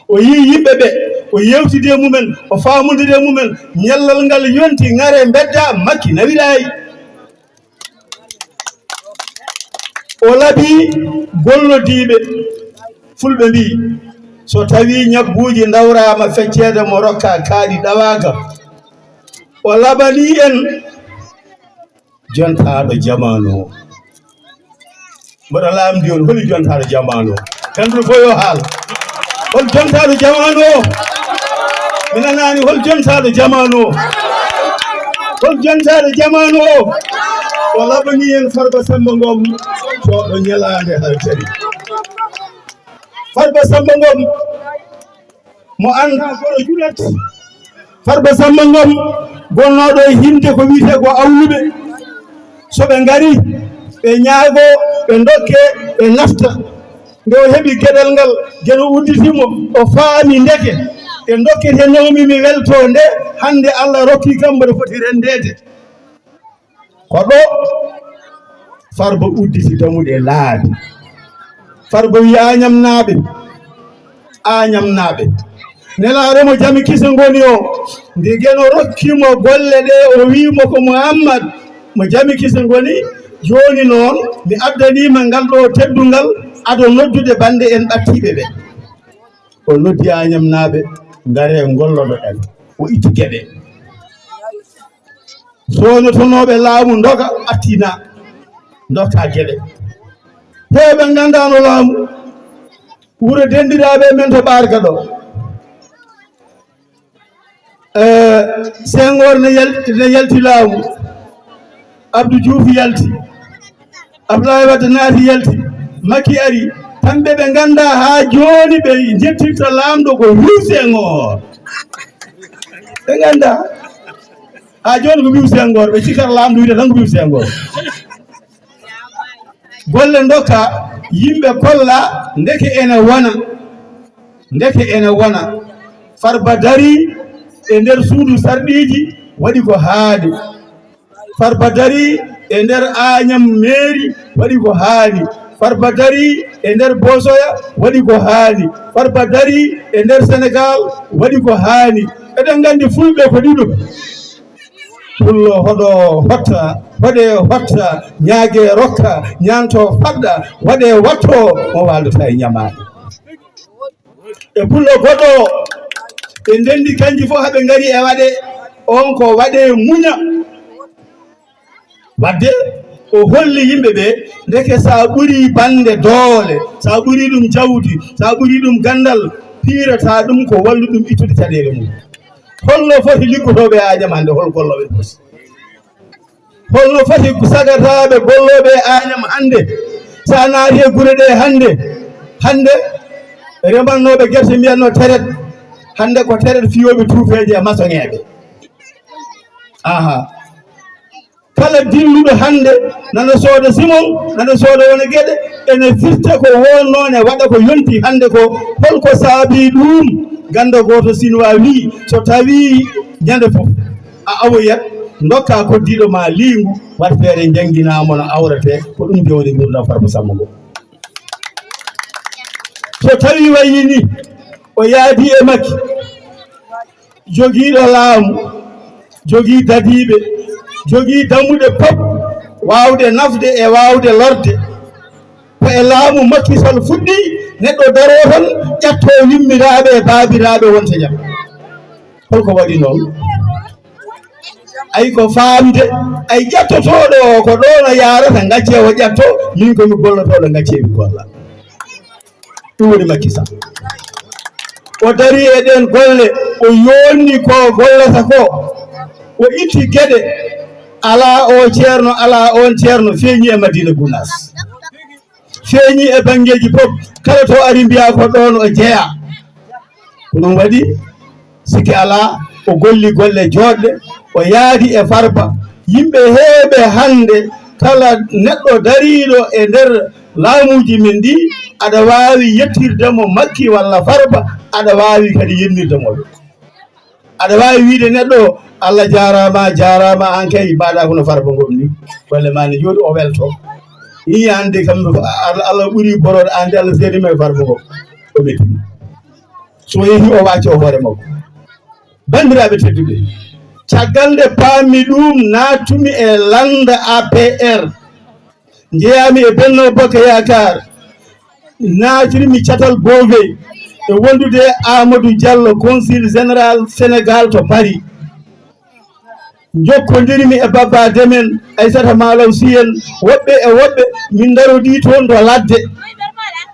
o yi yimɓe ɓe o yewtide mumen o famodire mumen ñellal ngal yonti ngare bedda makki nawiɗayi o laaɓi gollodiɓe fulɓe mbi so tawi ñabbuji dawrama feccede mo rokka kaaɗi ɗawaga o laɓani en jontaɗo jamanu o mboɗo lamdi on holi jontaɗo jamanu o ganduɗo fof yo haal hol jontaɗo jamanu o mi nanani hol jontaɗo jamanu o hol jontaɗo jamanu o o laɓani en Farba Samba Ngom coɗo ñalande haltari Farba Samba Ngom mo anda kono juɗat Farba Samba Ngom gonnoɗo e hinde ko wiite ko awluɓe soɓe ngari ɓe ñaago ɓe dokke ɓe nafta nde o heɓi gueɗel ngal gueɗo udditimo o faami ndeke e dokkete nawmi mi welto nde hande Allah rokki kam mboɗo foti rendede ko ɗo Farba udditi damuɗe laabi Farba wi añamnaɓe nelaɗomo jami kisa ngoni o nde gueno rokkimo golle ɗe o wimo ko Mouhammad mo jami kisa ngoni joni noon mi addanima ngal ɗo teddungal aɗo noddude bande en ɓattiɓe ɓe o noddi añamnaɓe ngare golloɗo en o itti gueɗe sonotonoɓe laamu doga attina dokka gueɗe heɓe gandano laamu wuro dendiraɓe men to ɓarga ɗo Senghor ne yalti laamu Abdou Diouf yalti Abdoulaye Wade naati yalti Macky ari kamɓe ɓe ganda ha joni ɓe jettirta lamɗo ko wiu Senghor ɓe ganda ha joni ko wiu Senghor ɓe cikkata lamɗo wiide tan ko wiu Senghor golle dokka yimɓe kolla ndeke ene wona Farba dari e nder suudu sarɗiji waɗi ko haadi Farba dari e nder Agnam mairie waɗi ko haadi Farba dari e nder Bosoya waɗi ko haadi Farba dari e nder Sénégal waɗi ko haadi eɗen gandi fulɓe ko ɗiɗo pullo hoɗe hotta ñaage rokka ñanto fadda waɗe watto mo waldata e ñamade e pullo goɗɗo ɓe ndendi kanji fof haɓe ngari e waɗe on ko waɗe muña wadde o holli yimɓe ɓe ndeke sa ɓuuri bande doole sa ɓuuri ɗum jawdi sa ɓuuri ɗum gandal piirata ɗum ko wallu ɗum ittude caɗele mum holno foti liggotoɓe Agnam hande hol golloɓe foti holno foti sagataɓe golloɓe Agnam hande sa naati e guure ɗe hande remannoɓe guerte mbiyanno teret hande ko teret fiyoɓe tuufeje e maçonŋeɓe kala dilluɗo hande nana sooda simon nana sooda wona gueɗe ene firta ko wonnone waɗa ko yonti hande ko holko saabi ɗum ganda goto sinwa wi so tawi ñande fof a awoyat dokka koddiɗo ma lingu wat feere jangguinamo no awrete ko ɗum jewni gurdam Farba Samba Ngom so tawi wayi ni o yaadi e makki joguiɗo laamu jogui dadiɓe jogui dammuɗe pop wawde nafde e wawde lorde ko e laamu Macky Sall fuɗɗi neɗɗo daro tan ƴatto yimmiraɓe e babiraɓe wonta jaam holko waɗi noon ay ko faamde ay ƴettotoɗo ko ɗon yarata gacce o ƴetto min komi gollotoɗo gacce mi golla ɗum woni Macky Sall o dari e ɗen golle o yonni ko gollata ko o itti gueɗe ala o ceerno ala on ceerno feeñi e Madina Gounass feeñi e banggueji fof kala to ari mbiya ko ɗon o jeeya ko ɗum waɗi sikki ala o golli golle joɗɗe o yaadi e Farba yimɓe heeɓe hande kala neɗɗo dariɗo e nder laamuji men ɗi aɗa wawi yettirdemo Macky walla Farba aɗa wawi kadi yennirdemoɓe aɗa wawi wiide neɗɗo Allah jarama an kay mbaɗa kono Farba ngom ni golle ma ne jooɗi o welto yi hande kamɓe Allah ɓuuri borode ande Allah seedima e Farba ngom o mettini so yeehi o wacci o hoore makko bandiraɓe tedduɓe caggal nde paami ɗum natumi e landa APR jeeyami e Benno Bokk Yakar natirmi catal Bové e wondude Amadou Diallo consul général Sénégal to Paris jokkodirmi e Baba Demen Aissata Malaw Sy en woɓɓe e woɓɓe min darodi toon do ladde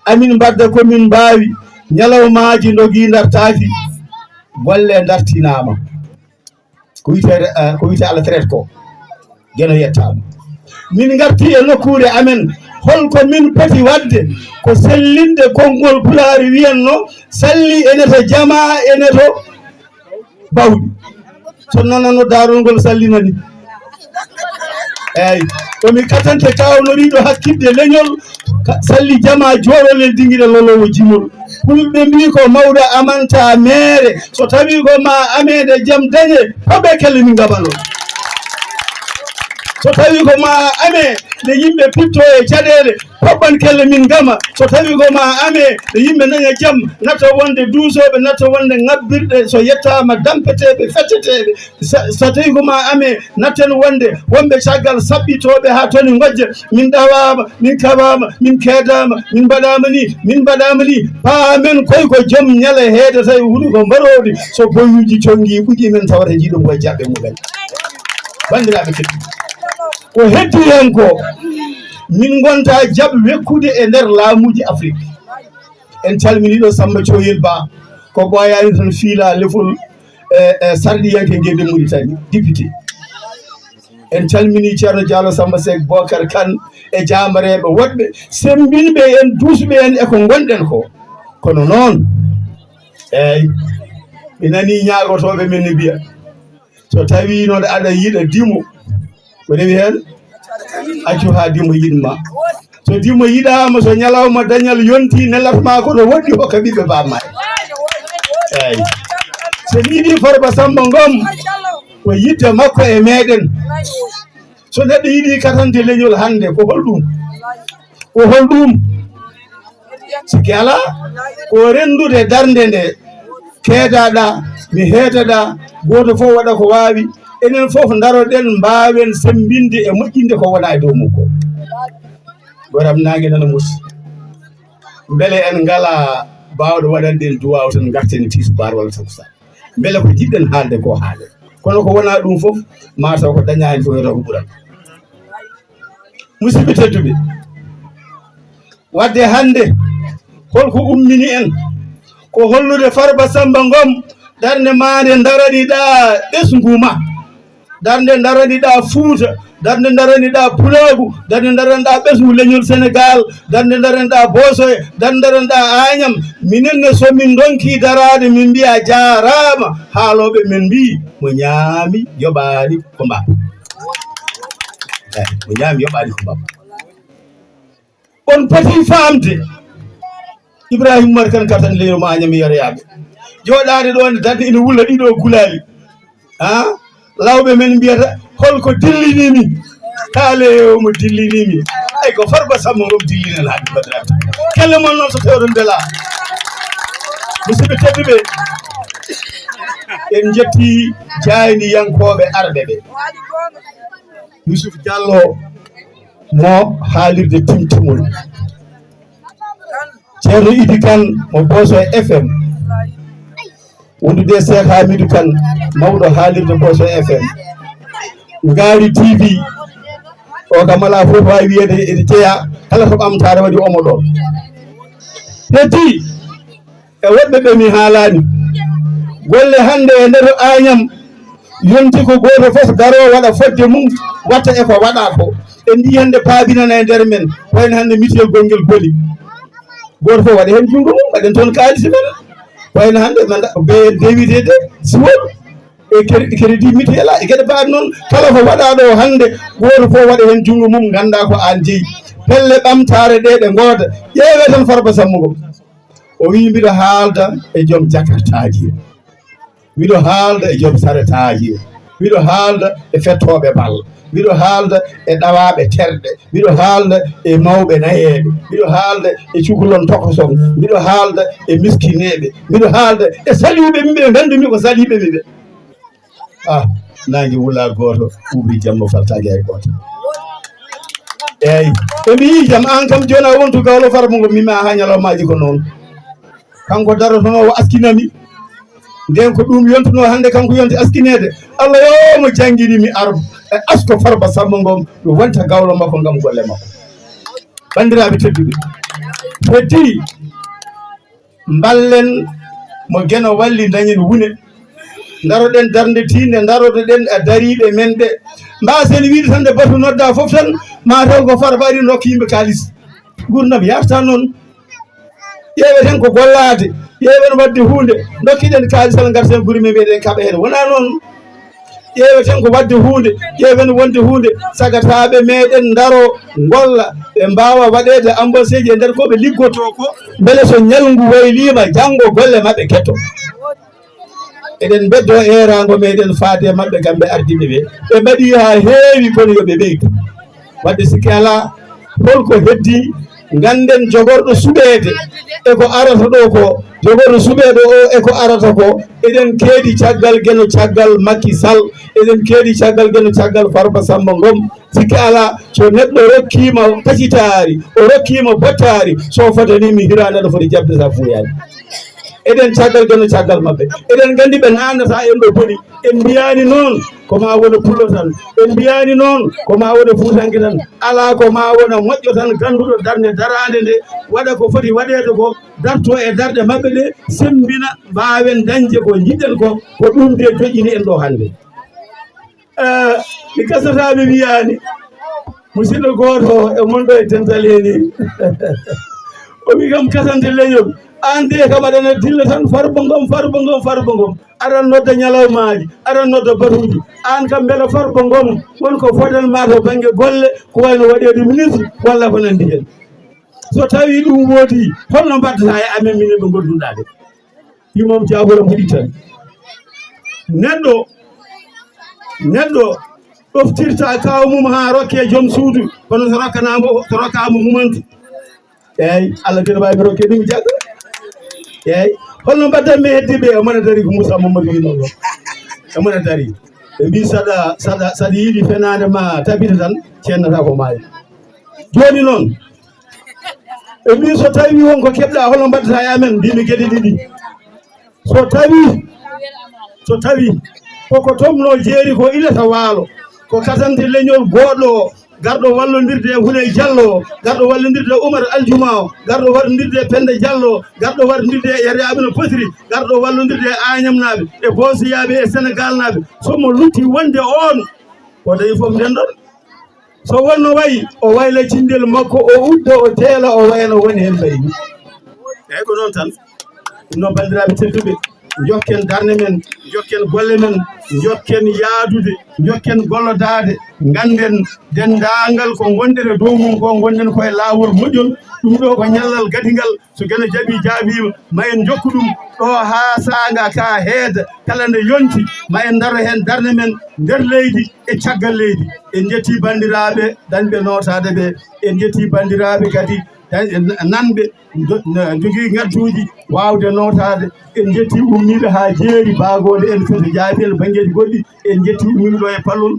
amin mbadda komin mbawi ñalawmaji dogi dartaki golle dartinama ko wiyete Allah traite ko GENO yettama min garti e nokkure amen holko min poti wadde ko sellinde konngol pulaari wiyanno salli eneto jama eneto bawɗi so nanano darugol sallinani eyyi komi katante kawnoriɗo hakkilde leñol salli jama joɗolel dinguire lolowo jimol fulɓe mbi ko mawɗo amanta mere so tawi ko ma amede jaam dañe hoɓe kelle min gabano so tawi ko ma ame nde yimɓe pitto e caɗele hoɓɓan kelle min gama so tawi ko ma ame nde yimɓe daña jaam natta wonde duusoɓe natta wonde ngabbirɗe so yettama dampeteɓe fetteteɓe so tawi ko ma ame natten wonde wonɓe caggal saɓɓitoɓe ha toni gojja min ɗawama min kaɓama min keedama min mbaɗama ni paamen koy ko joom ñala heede tawi huuɗi ko mbaroɗi so boyuji tongi ɓuuƴi men tawata jiiɗum koye jaɓɓe mumen bandiraɓe keddi ko heddi hen ko min gonta jaab wekkude e nder laamuji Afrique en calminiɗo Samba Thioyel Ba ko ɓoyani tan fiila lefol sarɗiyanke guede Mauritanie député en calmini ceerno Diallo Samba Seck Bocar Kane e jamareɓe woɗɓe sembinɓe en duusɓe en eko gonɗen ko kono noon eyyi mi nani ñagotoɓe men ne mbiya so tawi noon aɗa yiiɗa dimo ko rewi hen accu ha dimo yiɗma so dimo yiɗama so ñalawma dañal yonti nelatma ko ɗo woɗɗi hokka ɓiɓɓe bamma eyyi so yiiɗi Farba Samba Ngom ko yidde makko e meɗen so neɗɗo yiiɗi katante leñol hande ko holɗum sikki ala ko rendude darde nde keedaɗa mi heetaɗa goto fof waɗa ko wawi enen fof daroɗen mbawen sembinde e moƴƴinde ko wona e dow mukko goram nangue nana musi beele en ngala bawɗo waɗande en duwaw tan garten tisbar walla takusan beele ko jiɗɗen haalde ko haale kono ko wona ɗum fof mataw ko daña hen fof yoto ko ɓuuran musidɓe tedduɓe wadde hande holko ummini en ko hollude Farba Samba Ngom darde mande daraniɗa ɓesguma darde daraniɗa Fouta darde daraniɗa Pulagu darde daraniɗa ɓesgu leñol Sénégal darde daraniɗa Bosoye darde daraniɗa Agnam minenne somin donki darade min mbiya jarama haaloɓe men mbi mo ñaami yoɓani ko mbaba mo ñaami yoɓani ko mbaba on poti famde Ibrahima Oumar Kane Katante leñol mo Agnam yoroyaɓe joɗade ɗon darde ina wulla ɗiɗo gulali lawɓe men mbiyata holko dillinimi kaale omo dillinimi ay ko Farba Samba Ngom dillinen haɗi badiraɓe kelle mon noon so tewɗon beela musidɓe tedduɓe en jetti jayniyankoɓe arɓe ɓe Youssouf Diallo mo haalirde Timtimol ceerno Idi Kane mo Boso FM wondude Cheikh Hamidou Kane mawɗo haalirde Boso FM ngaari TV o kam ala fof wawi wiyede ede jeeya kala to ɓamtare waɗi omo ɗo heddi e woɓɓe ɓe mi haalani golle hande e nder Agnam yonti ko goto fof daro waɗa fodde mum watta e ko waɗa ko en ndi hande paabinana e nder men wayno hande mitiyel gonguel Boli goto fof waɗa hen jungo mum waɗen toon kalisi men wayno hande ɓe dewitede siwol e crédit mutuel e gueɗe mbaɗi noon kala ko waɗa ɗo hande goto fof waɗa hen jungo mum ganda ko an jeeyi pelle ɓamtare ɗe ɗe gooda ƴeewe tan Farba Samba Ngom o wi mbiɗo haalda e joom jakartaji mbiɗo haalda e joom saretaji mbiɗo haalda e fettoɓe balla mbiɗo haalda e ɗawaɓe terɗe mbiɗo haalda e mawɓe nayeɓe mbiɗo haalda e cukalon tokoson mbiɗo haalda e miskineɓe mbiɗo haalda e saliɓe miɓe gandumi ko saliɓe miɓe nangue wula goto ɓuuri jamma faltaki hay goto eyyi ɓe mbi yi jaam an kam joni a wontu gawlo Farba Ngom mimi a ha ñalawmaji ko noon kanko darotonowo askinami nden ko ɗum yontuno hande kanko yonti askinede Allah yo mo jangguirimi arbo e asko Farba Samba Ngom yo wonta gawlo makko gam golle makko bandiraɓe tedduɓe heddi ballen mo GENO walli dañen WUNE daroɗen darde tinde daroɗen e dariɓe men ɓe mbasen wiide tan nde batu nodda foof tan ma taw ko Farba ari nokka yimɓe kalis gurdam yarta noon ƴeeweten ko gollade ƴeewen wadde hunde dokkiɗen kalisal garten guri men mbiyeɗen kaɓa hen wona noon ƴeeweten ko wadde hunde ƴeewen wonde hunde sagataɓe meɗen daro golla ɓe mbawa waɗede embauché ji e nder koɓe liggoto ko beele so ñalngu waylima janggo golle mabɓe ketto eɗen beddo erago meɗen faade mabɓe kamɓe ardiɓe ɓe ɓe mbaɗi ha heewi kono yoɓe ɓeydu wadde sikki ala holko heddi ganden jogorɗo suɓede eko arata ɗo ko jogorɗo suɓeɗo o eko arata ko eɗen keeɗi caggal GENO caggal Macky Sall eɗen keeɗi caggal GENO caggal Farba Samba Ngom sikki ala so neɗɗo rokkima tacitari o rokkima bottari so fotanimi hirande aɗa foti jabde sa fuyani eɗen caggal GENO caggal mabɓe eɗen gandi ɓe nannata en ɗo boni en mbiyani noon koma wona pullo tan en mbiyani noon koma wona fuutanke tan ala ko ma wona moƴƴo tan ganduɗo darde darade nde waɗa ko foti waɗede ko darto e darde mabɓe ɗe sembina mbawen dañde ko jiɗɗen ko ɗum de joƴini en ɗo hande mi gasataɓe wiyani musidɗo goto e monɗo e dental heni o wi kam Katante Leñol an de kam aɗana dilla tan Farba Ngom Farba Ngom Farba Ngom aɗan nodda ñalawmaji aɗan nodda batuji an kam beele Farba Ngom wonko fodanma to banggue golle ko wayno waɗede ministre walla ko nandi hen so tawi ɗum woodi holno mbaddata e amen minen ɓe gonduɗaɓe yimom jaburam huɗi tan neɗɗo ɗoftirta kaw mum ha rokke joom suudu kono so rokkama humantu eyyi Allah kene wawi rokke ɗum jagga eyyi holno mbaddanmi heddiɓe emona dari ko Moussa Mamadou wino ɗo emona dari ɓe mbi saɗa yiiɗi fenade ma tabita tan cennata ko maayi joni noon ɓe mbi so tawi wonko keɓɗa holno mbaddata e amen mbimi gueɗe ɗiɗi so tawi koko tomno jeeri ko ilata waalo ko Katante Leñol goɗɗo o garɗo wallodirde e Houleye Diallo garɗo wallodirde e Oumar Aljuma o garɗo wallodirde e Penda Diallo garɗo wallodirde e Yaya Abina Potiri garɗo wallodirde e Agnam naɓe e Bosiyaɓe e Sénégal naɓe somo lutti wonde on o dañi foof nden ɗon so wonno wayi o wayla cindel makko o udda o teela o wayno woni hen ɓayni eyyi ko noon tan ɗum noon bandiraɓe tedduɓe jokken darde men jokken golle men jokken yaadude jokken gollodade ganden dendagal ko gonɗen e dow mum ko gonɗen koye lawol moƴƴol ɗum ɗo ko ñallal gadigal so GENO jaabima ma en jokku ɗum ɗo ha saanga ka heeda kala nde yonti ma en daro hen darde men nder leydi e caggal leydi en jetti bandiraɓe dañɓe notade ɓe en jetti bandiraɓe kadi nanɓe jogui ngadduji wawde notade en jetti ummiɓe ha jeeri bagode en foti jaabi en banggueji goɗɗi en jetti ummiɓe ɗo e pallol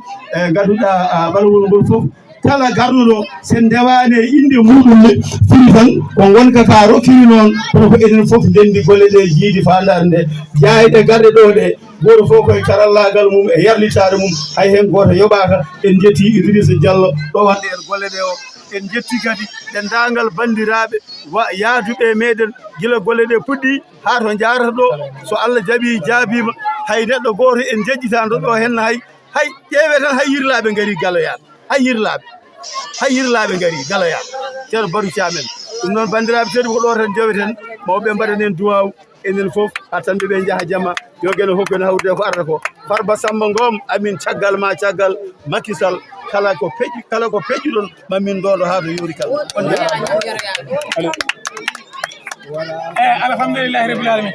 gadduɗa ɓalwol ngol foof kala garduɗo sen ndewani e inde muɗum ne firi tan ko wonka ka rokkiri noon kono ko enen foof ndendi golle ɗe jiidi fandare nde jaayiɗe garɗe ɗo ɗe goto fof koye karallagal mum e yarlitare mum hay hen goto yoɓaka en jetti Idrissa Diallo ɗo wande en golle ɗe o en jetti kadi dendagal bandiraɓe yaaduɓe meɗen guila golle ɗe puɗɗi ha to jarata ɗo so Allah jaaɓi jaabima hay neɗɗo goto en jejjitano ɗo henna hay ƴeewe tan hay yirlaɓe gaari galoyaɓe hay yirlaɓe gaari galoyaɓe ceerno Barou Thiam en ɗum noon bandiraɓe teddi ko ɗo tan joweten mawɓe mbaɗanen duwaw enen foof ha tan ɓe jaaha jamma yo gueno fof ene hawrude ko arata ko Farba Samba Ngom amin caggal ma caggal Macky Sall kala ko peƴƴu ɗon mamin ɗoɗo ha to yori kala alhamdulillahi rabbil alamin